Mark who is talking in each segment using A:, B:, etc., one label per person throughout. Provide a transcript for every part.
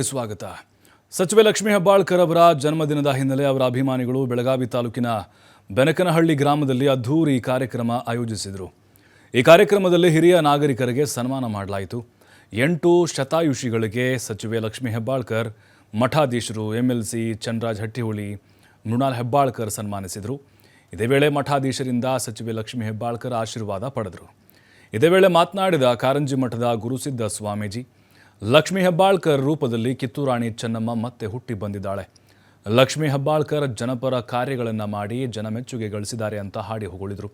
A: ಸ್ವಾಗತ. ಸಚಿವೆ ಲಕ್ಷ್ಮೀ ಹೆಬ್ಬಾಳ್ಕರ್ ಅವರ ಜನ್ಮದಿನದ ಹಿನ್ನೆಲೆ ಅವರ ಅಭಿಮಾನಿಗಳು ಬೆಳಗಾವಿ ತಾಲೂಕಿನ ಬೆನಕನಹಳ್ಳಿ ಗ್ರಾಮದಲ್ಲಿ ಅದ್ಧೂರಿ ಕಾರ್ಯಕ್ರಮ ಆಯೋಜಿಸಿದರು. ಈ ಕಾರ್ಯಕ್ರಮದಲ್ಲಿ ಹಿರಿಯ ನಾಗರಿಕರಿಗೆ ಸನ್ಮಾನ ಮಾಡಲಾಯಿತು. 8 ಶತಾಯುಷಿಗಳಿಗೆ ಸಚಿವೆ ಲಕ್ಷ್ಮೀ ಹೆಬ್ಬಾಳ್ಕರ್, ಮಠಾಧೀಶರು, ಎಂಎಲ್ಸಿ ಚನ್ನರಾಜ್ ಹಟ್ಟಿಹೊಳಿ, ಮೃಣಾಲ್ ಹೆಬ್ಬಾಳ್ಕರ್ ಸನ್ಮಾನಿಸಿದರು. ಇದೇ ವೇಳೆ ಮಠಾಧೀಶರಿಂದ ಸಚಿವೆ ಲಕ್ಷ್ಮೀ ಹೆಬ್ಬಾಳ್ಕರ್ ಆಶೀರ್ವಾದ ಪಡೆದರು. ಇದೇ ವೇಳೆ ಮಾತನಾಡಿದ ಕಾರಂಜಿ ಮಠದ ಗುರುಸಿದ್ದ ಸ್ವಾಮೀಜಿ, ಲಕ್ಷ್ಮೀ ಹೆಬ್ಬಾಳ್ಕರ್ ರೂಪದಲ್ಲಿ ಕಿತ್ತೂರಾಣಿ ಚೆನ್ನಮ್ಮ ಮತ್ತೆ ಹುಟ್ಟಿ ಬಂದಿದ್ದಾಳೆ. ಲಕ್ಷ್ಮೀ ಹೆಬ್ಬಾಳ್ಕರ್ ಜನಪರ ಕಾರ್ಯಗಳನ್ನು ಮಾಡಿ ಜನಮೆಚ್ಚುಗೆ ಗಳಿಸಿದ್ದಾರೆ ಅಂತ ಹಾಡಿ ಹೊಗಳಿದರು.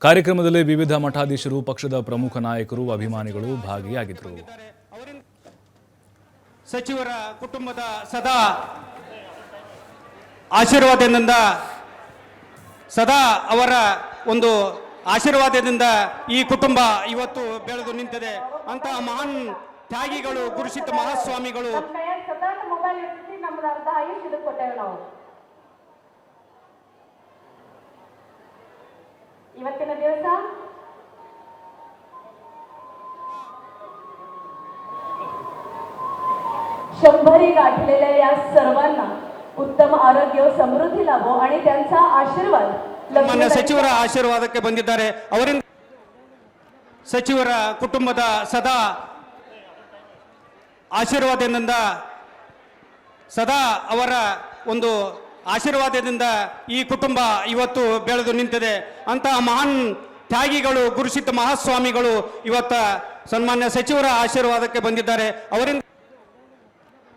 A: ಕಾರ್ಯಕ್ರಮದಲ್ಲಿ ವಿವಿಧ ಮಠಾಧೀಶರು, ಪಕ್ಷದ ಪ್ರಮುಖ ನಾಯಕರು, ಅಭಿಮಾನಿಗಳು ಭಾಗಿಯಾಗಿದ್ದರು.
B: ಸಚಿವರ ಕುಟುಂಬದ ಸದಾ ಆಶೀರ್ವಾದದಿಂದ ಸದಾ ಅವರ ಒಂದು ಆಶೀರ್ವಾದದಿಂದ ಈ ಕುಟುಂಬ ಇವತ್ತು ಬೆಳೆದು ನಿಂತಿದೆ. ಅಂತಹ ಮಹಾನ್ ತ್ಯಾಗಿಗಳು, ಗುರುಸಿದ್ಧ ಮಹಾಸ್ವಾಮಿಗಳು.
C: ಇವತ್ತಿನ ದಿವಸ शंभरी गाठलेल्या या सर्वांना उत्तम आरोग्य, समृद्धी लाभो आणि त्यांचा आशीर्वाद
B: ಮಾನ್ಯ ಸಚಿವರ ಆಶೀರ್ವಾದಕ್ಕೆ ಬಂದಿದ್ದಾರೆ. ಅವರಿಂದ ಸಚಿವರ ಕುಟುಂಬದ ಸದಾ ಆಶೀರ್ವಾದದಿಂದ ಸದಾ ಅವರ ಒಂದು ಆಶೀರ್ವಾದದಿಂದ ಈ ಕುಟುಂಬ ಇವತ್ತು ಬೆಳೆದು ನಿಂತಿದೆ. ಅಂತಹ ಮಹಾನ್ ತ್ಯಾಗಿಗಳು, ಗುರುಸಿದ್ಧ ಮಹಾಸ್ವಾಮಿಗಳು ಇವತ್ತ ಸನ್ಮಾನ್ಯ ಸಚಿವರ ಆಶೀರ್ವಾದಕ್ಕೆ ಬಂದಿದ್ದಾರೆ. ಅವರಿಂದ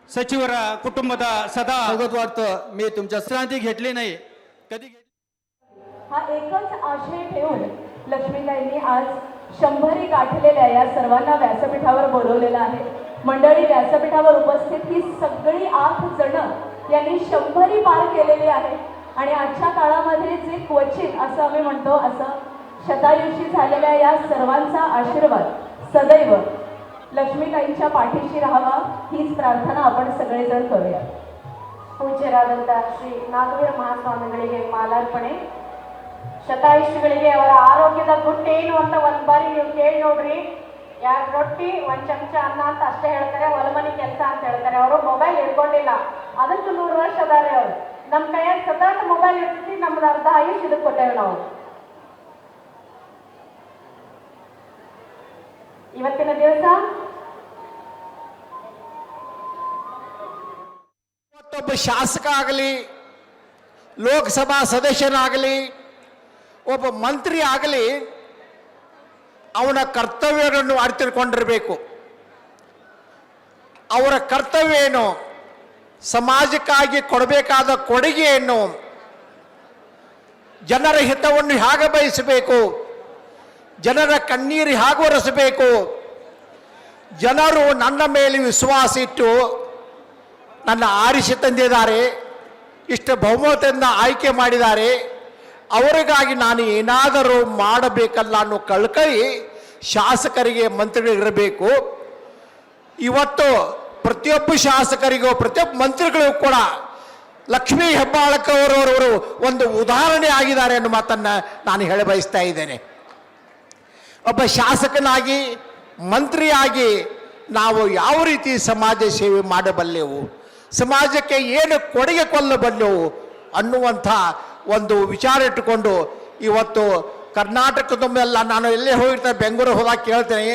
B: सचिवर कुटुंबात सदा
D: स्वागत वाटतं. मी तुमच्या श्रांती घेतली नाही कधी.
C: हा एकच आशय ठेवून लक्ष्मीताईंनी आज 100 गाठलेल्या या सर्वांना व्यासपीठावर बोलवलेलं आहे. मंडळी, व्यासपीठावर उपस्थित ही सगळी 8 जण यांनी 100 पार केलेली आहे आणि आजच्या काळामध्ये जे क्वचित असं आम्ही म्हणतो असं शतायुषी झालेल्या या सर्वांचा आशीर्वाद सदैव लक्ष्मीताईंच्या पाठीशी राहावा हीच प्रार्थना आपण सगळेजण करूया. ಪೂಜ್ಯರಾದಂಥ ಶ್ರೀ ನಾಗವೀರ ಮಹಾಸ್ವಾಮಿಗಳಿಗೆ ಮಾಲಾರ್ಪಣೆ. ಶತಾಯುಷಿಗಳಿಗೆ ಅವರ ಆರೋಗ್ಯದ ಗುಟ್ಟು ಏನು ಅಂತ ಒಂದು ಬಾರಿ ನೀವು ಕೇಳಿ ನೋಡ್ರಿ. 2 ರೊಟ್ಟಿ 1 ಚಮಚ ಅನ್ನ ಅಂತ ಅಷ್ಟೇ ಹೇಳ್ತಾರೆ, ಹೊಲಮನಿ ಕೆಲಸ ಅಂತ ಹೇಳ್ತಾರೆ. ಅವರು ಮೊಬೈಲ್ ಹಿಡ್ಕೊಂಡಿಲ್ಲ, ಅದಕ್ಕೆ 100 ವರ್ಷ ಅದಾರೆ ಅವರು. ನಮ್ಮ ಕೈಯಾಗ ಸತತ ಮೊಬೈಲ್ ಇರ್ತೈತಿ, ನಮ್ದು ಅರ್ಧ ಆಯುಷ್ ಇದಕ್ಕೆ ಕೊಟ್ಟೇವೆ ನಾವು. ಇವತ್ತಿನ ದಿವಸ
E: ಒಬ್ಬ ಶಾಸಕ ಆಗಲಿ, ಲೋಕಸಭಾ ಸದಸ್ಯನಾಗಲಿ, ಒಬ್ಬ ಮಂತ್ರಿ ಆಗಲಿ, ಅವನ ಕರ್ತವ್ಯಗಳನ್ನು ಅರಿತುಕೊಂಡಿರಬೇಕು. ಅವರ ಕರ್ತವ್ಯ ಏನು, ಸಮಾಜಕ್ಕಾಗಿ ಕೊಡಬೇಕಾದ ಕೊಡುಗೆ ಏನು, ಜನರ ಹಿತವನ್ನು ಹೇಗೆ ಬಯಸಬೇಕು, ಜನರ ಕಣ್ಣೀರು ಹೇಗೆ ಒರೆಸಬೇಕು, ಜನರು ನನ್ನ ಮೇಲೆ ವಿಶ್ವಾಸ ಇಟ್ಟು ನನ್ನ ಆರಿಸಿ ತಂದಿದ್ದಾರೆ, ಇಷ್ಟು ಬಹುಮತದಿಂದ ಆಯ್ಕೆ ಮಾಡಿದ್ದಾರೆ, ಅವರಿಗಾಗಿ ನಾನು ಏನಾದರೂ ಮಾಡಬೇಕಲ್ಲ ಅನ್ನೋ ಕಳ್ಕಳಿ ಶಾಸಕರಿಗೆ, ಮಂತ್ರಿಗಳಿರಬೇಕು. ಇವತ್ತು ಪ್ರತಿಯೊಬ್ಬ ಶಾಸಕರಿಗೂ, ಪ್ರತಿಯೊಬ್ಬ ಮಂತ್ರಿಗಳಿಗೂ ಕೂಡ ಲಕ್ಷ್ಮೀ ಹೆಬ್ಬಾಳ್ಕರ್ ಅವರು ಒಂದು ಉದಾಹರಣೆ ಆಗಿದ್ದಾರೆ ಅನ್ನೋ ಮಾತನ್ನು ನಾನು ಹೇಳ ಬಯಸ್ತಾ ಇದ್ದೇನೆ. ಒಬ್ಬ ಶಾಸಕನಾಗಿ, ಮಂತ್ರಿಯಾಗಿ ನಾವು ಯಾವ ರೀತಿ ಸಮಾಜ ಸೇವೆ ಮಾಡಬಲ್ಲೆವು, ಸಮಾಜಕ್ಕೆ ಏನು ಕೊಡುಗೆ ಕೊಲ್ಲಬಲ್ಲೆವು ಅನ್ನುವಂಥ ಒಂದು ವಿಚಾರ ಇಟ್ಟುಕೊಂಡು ಇವತ್ತು ಕರ್ನಾಟಕದೊಮ್ಮೆಲ್ಲ ನಾನು ಎಲ್ಲೇ ಹೋಗಿರ್ತೇನೆ, ಬೆಂಗಳೂರು ಹೋದಾಗ ಕೇಳ್ತೇನೆ,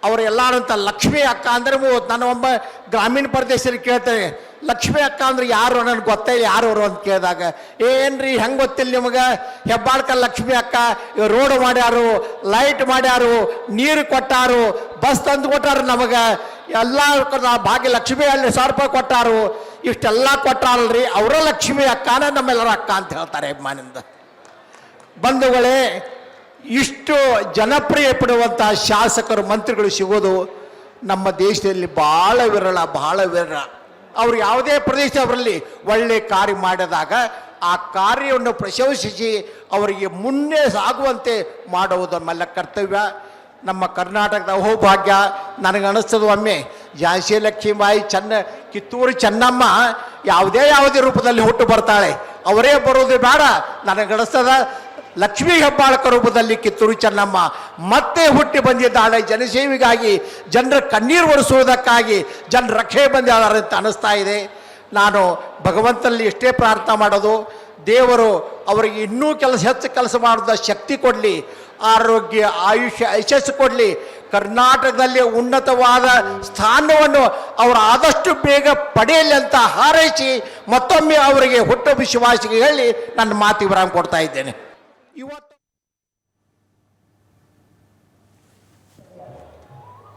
E: ಅವರೆಲ್ಲರಂತ ಲಕ್ಷ್ಮೀ ಅಕ್ಕ ಅಂದರೆ ನಾನು ಒಬ್ಬ ಗ್ರಾಮೀಣ ಪ್ರದೇಶದಲ್ಲಿ ಕೇಳ್ತೇನೆ, ಲಕ್ಷ್ಮೀ ಅಕ್ಕ ಅಂದ್ರೆ ಯಾರು ನನಗೆ ಗೊತ್ತೇ ಇಲ್ಲ, ಯಾರು ಅವರು ಅಂತ ಕೇಳಿದಾಗ, ಏನ್ರಿ ಹೆಂಗೆ ಗೊತ್ತಿಲ್ಲ ನಿಮಗೆ, ಹೆಬ್ಬಾಳ್ಕರ್ ಲಕ್ಷ್ಮೀ ಅಕ್ಕ ರೋಡ್ ಮಾಡ್ಯಾರು, ಲೈಟ್ ಮಾಡ್ಯಾರು, ನೀರು ಕೊಟ್ಟಾರು, ಬಸ್ ತಂದು ಕೊಟ್ಟಾರು, ನಮಗೆ ಎಲ್ಲ ಭಾಗ್ಯ ಲಕ್ಷ್ಮೀ ಅಲ್ಲಿ 1000 ರೂಪಾಯಿ ಕೊಟ್ಟಾರು, ಇಷ್ಟೆಲ್ಲ ಕೊಟ್ಟಾರಲ್ರಿ, ಅವರ ಲಕ್ಷ್ಮೀ ಅಕ್ಕನ ನಮ್ಮೆಲ್ಲರ ಅಕ್ಕ ಅಂತ ಹೇಳ್ತಾರೆ ಅಭಿಮಾನಿಂದ. ಬಂಧುಗಳೇ, ಇಷ್ಟು ಜನಪ್ರಿಯ ಪಡುವಂಥ ಶಾಸಕರು, ಮಂತ್ರಿಗಳು ಸಿಗೋದು ನಮ್ಮ ದೇಶದಲ್ಲಿ ಭಾಳ ವಿರಳ, ಭಾಳ ವಿರಳ. ಅವರು ಯಾವುದೇ ಪ್ರದೇಶದವರಲ್ಲಿ ಒಳ್ಳೆ ಕಾರ್ಯ ಮಾಡಿದಾಗ ಆ ಕಾರ್ಯವನ್ನು ಪ್ರಶಂಸಿಸಿ ಅವರಿಗೆ ಮುನ್ನೆ ಸಾಗುವಂತೆ ಮಾಡುವುದು ನಮ್ಮೆಲ್ಲ ಕರ್ತವ್ಯ. ನಮ್ಮ ಕರ್ನಾಟಕದ ಅಹೋಭಾಗ್ಯ. ನನಗನ್ನಿಸ್ತದೆ ಒಮ್ಮೆ ಝಾನ್ಸಿ ಲಕ್ಷ್ಮೀಬಾಯಿ, ಕಿತ್ತೂರು ಚೆನ್ನಮ್ಮ ಯಾವುದೇ ರೂಪದಲ್ಲಿ ಹುಟ್ಟು ಬರ್ತಾಳೆ, ಅವರೇ ಬರೋದು ಬೇಡ. ನನಗನ್ನಿಸ್ತದ ಲಕ್ಷ್ಮೀ ಹೆಬ್ಬಾಳ್ಕರ್ ರೂಪದಲ್ಲಿ ಕಿತ್ತೂರು ಚೆನ್ನಮ್ಮ ಮತ್ತೆ ಹುಟ್ಟಿ ಬಂದಿದ್ದಾಳೆ. ಜನಸೇವೆಗಾಗಿ, ಜನರ ಕಣ್ಣೀರು ಒರೆಸುವುದಕ್ಕಾಗಿ, ಜನರ ರಕ್ಷೆ ಬಂದಿದ್ದಾರೆ ಅಂತ ಅನ್ನಿಸ್ತಾ ಇದೆ. ನಾನು ಭಗವಂತನಲ್ಲಿ ಎಷ್ಟೇ ಪ್ರಾರ್ಥನೆ ಮಾಡೋದು, ದೇವರು ಅವರಿಗೆ ಇನ್ನೂ ಹೆಚ್ಚು ಕೆಲಸ ಮಾಡೋದ ಶಕ್ತಿ ಕೊಡಲಿ, ಆರೋಗ್ಯ, ಆಯುಷ್ಯ, ಯಶಸ್ಸು ಕೊಡಲಿ. ಕರ್ನಾಟಕದಲ್ಲಿ ಉನ್ನತವಾದ ಸ್ಥಾನವನ್ನು ಅವರು ಆದಷ್ಟು ಬೇಗ ಪಡೆಯಲಿ ಅಂತ ಹಾರೈಸಿ ಮತ್ತೊಮ್ಮೆ ಅವರಿಗೆ ಹುಟ್ಟುಹಬ್ಬ ಹೇಳಿ ನನ್ನ ಮಾತಿಗೆ ವಿರಾಮ ಕೊಡ್ತಾ ಇದ್ದೇನೆ. ಇವತ್ತು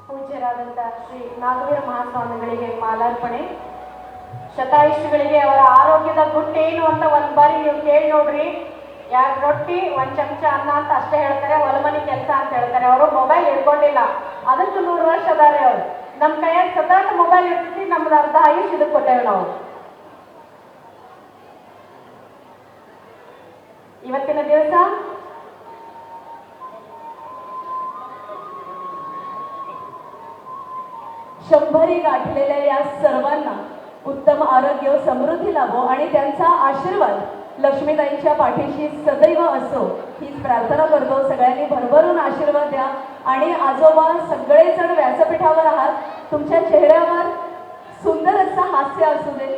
C: ಪೂಜ್ಯರಾದಂಥ ಶ್ರೀ ನಾಗವೀರ ಮಹಾಸ್ವಾಮಿಗಳಿಗೆ ಮಾಲಾರ್ಪಣೆ. ಶತಾಯುಷಿಗಳಿಗೆ ಅವರ ಆರೋಗ್ಯದ ಗುಟ್ಟೇನು ಅಂತ ಒಂದ್ ಬಾರಿ ನೀವು ಕೇಳಿ ನೋಡ್ರಿ. 2 ರೊಟ್ಟಿ 1 ಚಮಚ ಅನ್ನ ಅಂತ ಅಷ್ಟೇ ಹೇಳ್ತಾರೆ, ಹೊಲಮನಿ ಕೆಲಸ ಅಂತ ಹೇಳ್ತಾರೆ. ಅವರು ಮೊಬೈಲ್ ಹಿಡ್ಕೊಂಡಿಲ್ಲ, ಅದಕ್ಕೂ 100 ವರ್ಷ ಅದಾರೆ ಅವರು. ನಮ್ಮ ಕೈಯಾಗ ಸದಾಟ ಮೊಬೈಲ್ ಇರ್ತೈತಿ, ನಮ್ದು ಅರ್ಧ ಆಯುಷ್ ಇದಕ್ಕೆ ಕೊಟ್ಟೇವೆ ನಾವು. ಇವತ್ತಿನ ದಿವಸ शंभरी गाठलेल्या या सर्वांना उत्तम आरोग्य, समृद्धी लाभो आणि त्यांचा आशीर्वाद लक्ष्मीताईंच्या पाठीशी सदैव असो हीच प्रार्थना करतो. सगळ्यांनी भरभरून आशीर्वाद द्या. आणि आजोबा सगळेजण व्यासपीठावर आहात, तुमच्या चेहऱ्यावर सुंदर असं हास्य असू दे.